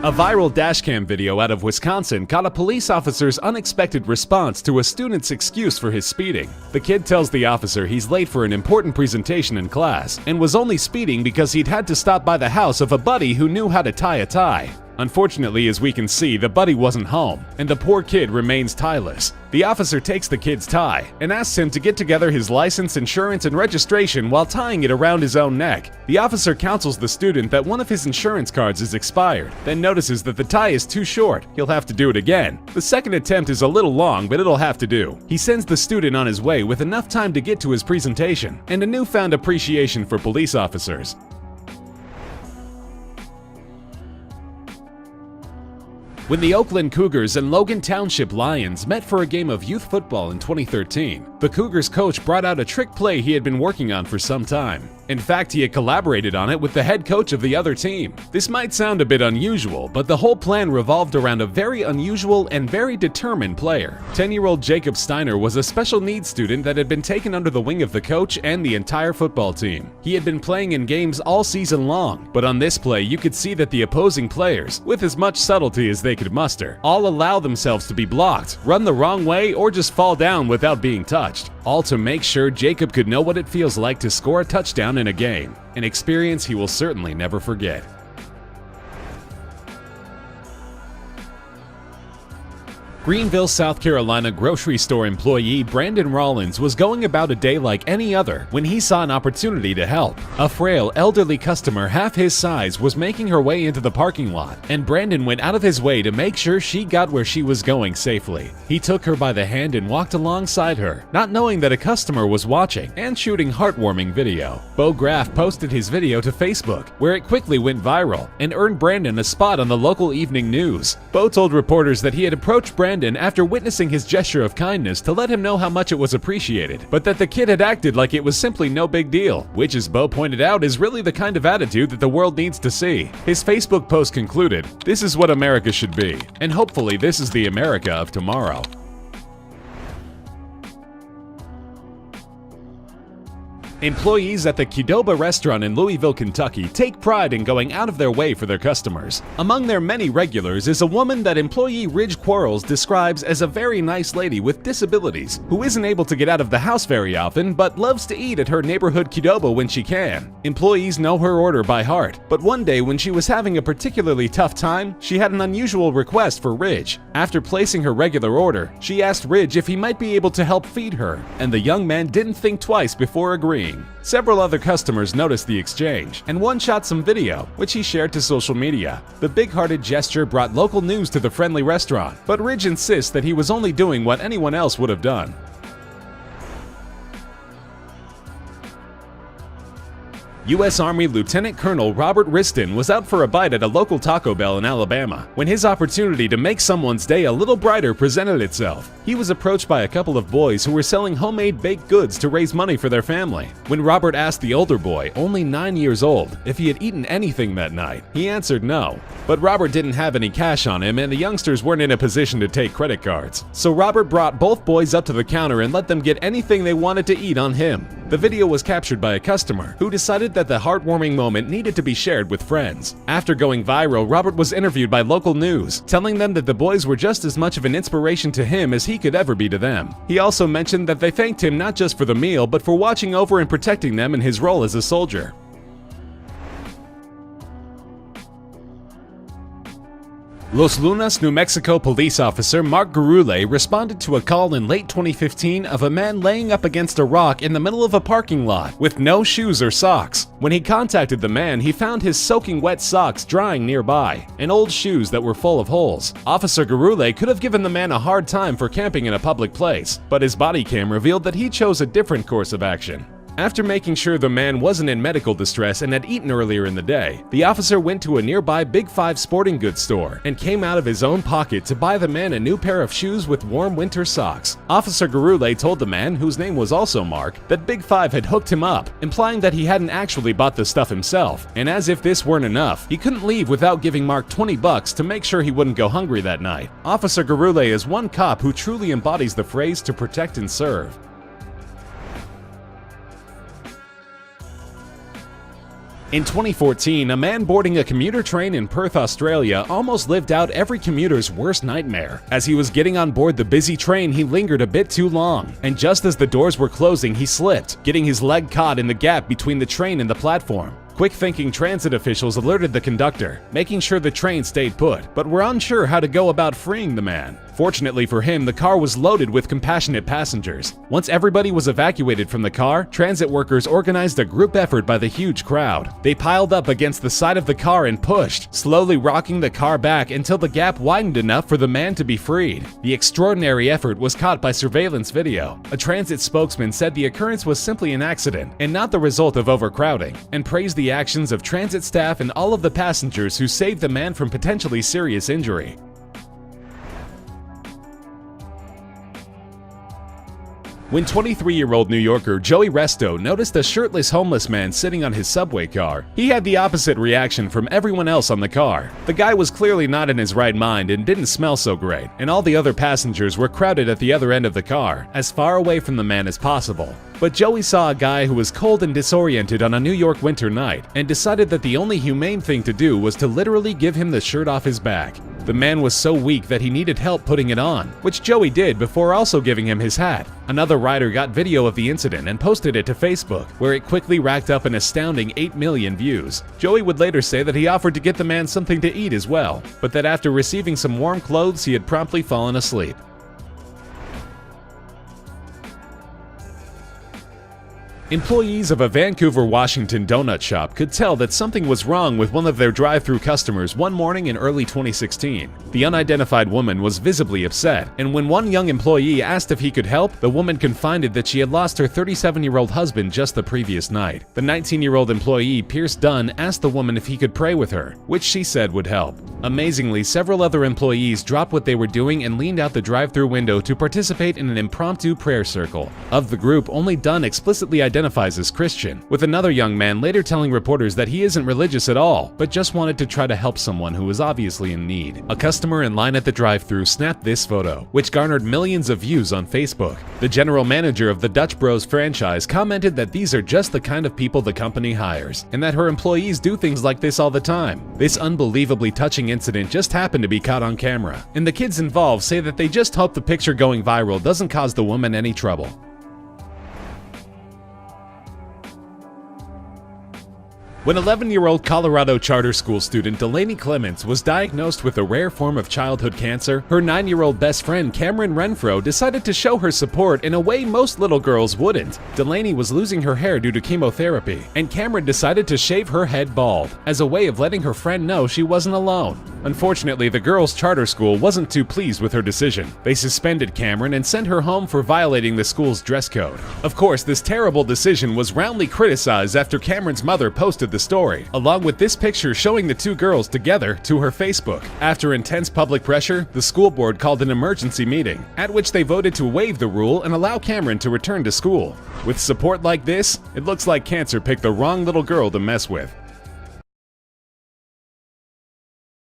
A viral dashcam video out of Wisconsin caught a police officer's unexpected response to a student's excuse for his speeding. The kid tells the officer he's late for an important presentation in class and was only speeding because he'd had to stop by the house of a buddy who knew how to tie a tie. Unfortunately, as we can see, the buddy wasn't home, and the poor kid remains tieless. The officer takes the kid's tie and asks him to get together his license, insurance, and registration while tying it around his own neck. The officer counsels the student that one of his insurance cards is expired, then notices that the tie is too short. He'll have to do it again. The second attempt is a little long, but it'll have to do. He sends the student on his way with enough time to get to his presentation, and a newfound appreciation for police officers. When the Oakland Cougars and Logan Township Lions met for a game of youth football in 2013, the Cougars coach brought out a trick play he had been working on for some time. In fact, he had collaborated on it with the head coach of the other team. This might sound a bit unusual, but the whole plan revolved around a very unusual and very determined player. 10-year-old Jacob Steiner was a special needs student that had been taken under the wing of the coach and the entire football team. He had been playing in games all season long, but on this play you could see that the opposing players, with as much subtlety as they could muster, all allow themselves to be blocked, run the wrong way, or just fall down without being touched. All to make sure Jacob could know what it feels like to score a touchdown in a game, an experience he will certainly never forget. Greenville, South Carolina grocery store employee Brandon Rollins was going about a day like any other when he saw an opportunity to help. A frail, elderly customer half his size was making her way into the parking lot, and Brandon went out of his way to make sure she got where she was going safely. He took her by the hand and walked alongside her, not knowing that a customer was watching and shooting heartwarming video. Bo Graff posted his video to Facebook, where it quickly went viral and earned Brandon a spot on the local evening news. Bo told reporters that he had approached Brandon after witnessing his gesture of kindness to let him know how much it was appreciated, but that the kid had acted like it was simply no big deal, which, as Bo pointed out, is really the kind of attitude that the world needs to see. His Facebook post concluded, "This is what America should be, and hopefully this is the America of tomorrow." Employees at the Qdoba restaurant in Louisville, Kentucky take pride in going out of their way for their customers. Among their many regulars is a woman that employee Ridge Quarles describes as a very nice lady with disabilities who isn't able to get out of the house very often but loves to eat at her neighborhood Qdoba when she can. Employees know her order by heart, but one day when she was having a particularly tough time, she had an unusual request for Ridge. After placing her regular order, she asked Ridge if he might be able to help feed her, and the young man didn't think twice before agreeing. Several other customers noticed the exchange, and one shot some video, which he shared to social media. The big-hearted gesture brought local news to the friendly restaurant, but Ridge insists that he was only doing what anyone else would have done. U.S. Army Lieutenant Colonel Robert Riston was out for a bite at a local Taco Bell in Alabama when his opportunity to make someone's day a little brighter presented itself. He was approached by a couple of boys who were selling homemade baked goods to raise money for their family. When Robert asked the older boy, only 9 years old, if he had eaten anything that night, he answered no. But Robert didn't have any cash on him, and the youngsters weren't in a position to take credit cards. So Robert brought both boys up to the counter and let them get anything they wanted to eat on him. The video was captured by a customer who decided that the heartwarming moment needed to be shared with friends. After going viral, Robert was interviewed by local news, telling them that the boys were just as much of an inspiration to him as he could ever be to them. He also mentioned that they thanked him not just for the meal, but for watching over and protecting them in his role as a soldier. Los Lunas, New Mexico police officer Mark Gurule responded to a call in late 2015 of a man laying up against a rock in the middle of a parking lot with no shoes or socks. When he contacted the man, he found his soaking wet socks drying nearby and old shoes that were full of holes. Officer Gurule could have given the man a hard time for camping in a public place, but his body cam revealed that he chose a different course of action. After making sure the man wasn't in medical distress and had eaten earlier in the day, the officer went to a nearby Big 5 sporting goods store and came out of his own pocket to buy the man a new pair of shoes with warm winter socks. Officer Gurule told the man, whose name was also Mark, that Big 5 had hooked him up, implying that he hadn't actually bought the stuff himself. And as if this weren't enough, he couldn't leave without giving Mark $20 to make sure he wouldn't go hungry that night. Officer Gurule is one cop who truly embodies the phrase "to protect and serve." In 2014, a man boarding a commuter train in Perth, Australia almost lived out every commuter's worst nightmare. As he was getting on board the busy train, he lingered a bit too long, and just as the doors were closing, he slipped, getting his leg caught in the gap between the train and the platform. Quick-thinking transit officials alerted the conductor, making sure the train stayed put, but were unsure how to go about freeing the man. Fortunately for him, the car was loaded with compassionate passengers. Once everybody was evacuated from the car, transit workers organized a group effort by the huge crowd. They piled up against the side of the car and pushed, slowly rocking the car back until the gap widened enough for the man to be freed. The extraordinary effort was caught by surveillance video. A transit spokesman said the occurrence was simply an accident and not the result of overcrowding, and praised the actions of transit staff and all of the passengers who saved the man from potentially serious injury. When 23-year-old New Yorker Joey Resto noticed a shirtless homeless man sitting on his subway car, he had the opposite reaction from everyone else on the car. The guy was clearly not in his right mind and didn't smell so great, and all the other passengers were crowded at the other end of the car, as far away from the man as possible. But Joey saw a guy who was cold and disoriented on a New York winter night and decided that the only humane thing to do was to literally give him the shirt off his back. The man was so weak that he needed help putting it on, which Joey did before also giving him his hat. Another rider got video of the incident and posted it to Facebook, where it quickly racked up an astounding 8 million views. Joey would later say that he offered to get the man something to eat as well, but that after receiving some warm clothes, he had promptly fallen asleep. Employees of a Vancouver, Washington donut shop could tell that something was wrong with one of their drive-thru customers one morning in early 2016. The unidentified woman was visibly upset, and when one young employee asked if he could help, the woman confided that she had lost her 37-year-old husband just the previous night. The 19-year-old employee, Pierce Dunn, asked the woman if he could pray with her, which she said would help. Amazingly, several other employees dropped what they were doing and leaned out the drive-thru window to participate in an impromptu prayer circle. Of the group, only Dunn explicitly identifies as Christian, with another young man later telling reporters that he isn't religious at all, but just wanted to try to help someone who was obviously in need. A customer in line at the drive-thru snapped this photo, which garnered millions of views on Facebook. The general manager of the Dutch Bros franchise commented that these are just the kind of people the company hires, and that her employees do things like this all the time. This unbelievably touching incident just happened to be caught on camera, and the kids involved say that they just hope the picture going viral doesn't cause the woman any trouble. When 11-year-old Colorado charter school student Delaney Clements was diagnosed with a rare form of childhood cancer, her 9-year-old best friend Cameron Renfro decided to show her support in a way most little girls wouldn't. Delaney was losing her hair due to chemotherapy, and Cameron decided to shave her head bald, as a way of letting her friend know she wasn't alone. Unfortunately, the girls' charter school wasn't too pleased with her decision. They suspended Cameron and sent her home for violating the school's dress code. Of course, this terrible decision was roundly criticized after Cameron's mother posted the story, along with this picture showing the two girls together, to her Facebook. After intense public pressure, the school board called an emergency meeting, at which they voted to waive the rule and allow Cameron to return to school. With support like this, it looks like cancer picked the wrong little girl to mess with.